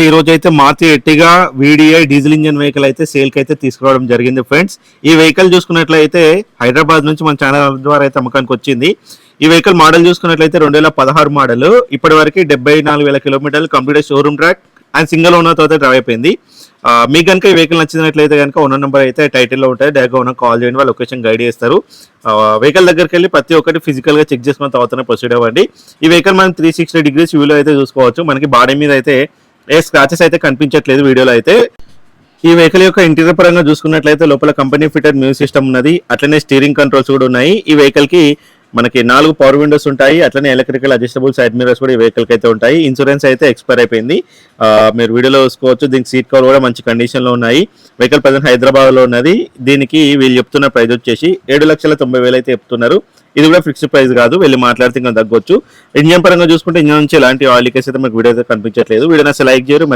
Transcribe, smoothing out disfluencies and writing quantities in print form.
ఈ రోజు అయితే Maruti Ertiga VDI diesel engine vehicle అయితే సేల్ కి అయితే తీసుకురావడం జరిగింది ఫ్రెండ్స్. ఈ వెహికల్ చూసుకున్నట్లయితే హైదరాబాద్ నుంచి మన ఛానల్ ద్వారా అయితే అమ్మకానికి వచ్చింది. ఈ వెహికల్ మోడల్ చూసుకున్నట్లయితే 2016 మోడల్. ఇప్పటి వరకు 74,000 కిలోమీటర్లు complete showroom track and single owner తో అయితే డ్రైవ్ అయిపోయింది. మీకు కనుక ఈ వెహికల్ నచ్చినట్లయితే కనుక ఓనర్ నెంబర్ అయితే టైటిల్లో ఉంటాయి, డైరెక్ట్గా ఓనర్ కాల్ చేయండి, వాళ్ళు లొకేషన్ గైడ్ చేస్తారు. వెహికల్ దగ్గరికి వెళ్ళి ప్రతి ఒక్కటి ఫిజికల్ గా చెక్ చేసుకున్న తర్వాతనే ప్రొసీడ్ అవ్వండి. ఈ వెహికల్ మనం 360 డిగ్రీస్ వ్యూలో అయితే చూసుకోవచ్చు. మనకి బాడీ మీద అయితే ఏ స్క్రాచెస్ అయితే కనిపించట్లేదు వీడియోలో అయితే. ఈ వెహికల్ యొక్క ఇంటీరియర్ పరంగా చూసుకున్నట్లయితే లోపల కంపెనీ ఫిటెడ్ మ్యూజిక్ సిస్టమ్ ఉన్నది, అట్లనే స్టీరింగ్ కంట్రోల్స్ కూడా ఉన్నాయి. ఈ వెహికల్ కి మనకి 4 పవర్ విండోస్ ఉంటాయి, అట్లనే ఎలక్ట్రికల్ అడ్జస్టబుల్ సైడ్ మిరర్స్ కూడా ఈ వెహికల్ కి అయితే ఉంటాయి. ఇన్సూరెన్స్ అయితే ఎక్స్పైర్ అయిపోయింది, మీరు వీడియోలో చూసుకోవచ్చు. దీనికి సీట్ కవర్ కూడా మంచి కండిషన్ లో ఉన్నాయి. వెహికల్ ప్రజెంట్ హైదరాబాద్ లో ఉన్నది. దీనికి వీళ్ళు చెప్తున్న ప్రైస్ వచ్చేసి 7,90,000 అయితే చెప్తున్నారు. ఇది కూడా ఫిక్స్డ్ ప్రైస్ కాదు, వెళ్ళి మాట్లాడితే ఇంకా తగ్గొచ్చు. ఇంజన్ పరంగా చూసుకుంటే ఇంజన్ నుంచి ఎలాంటి ఆయిల్ లీకేజ్ అయితే మనకు వీడియో అయితే కనిపించట్లేదు. వీడియో లైక్ చేయరు.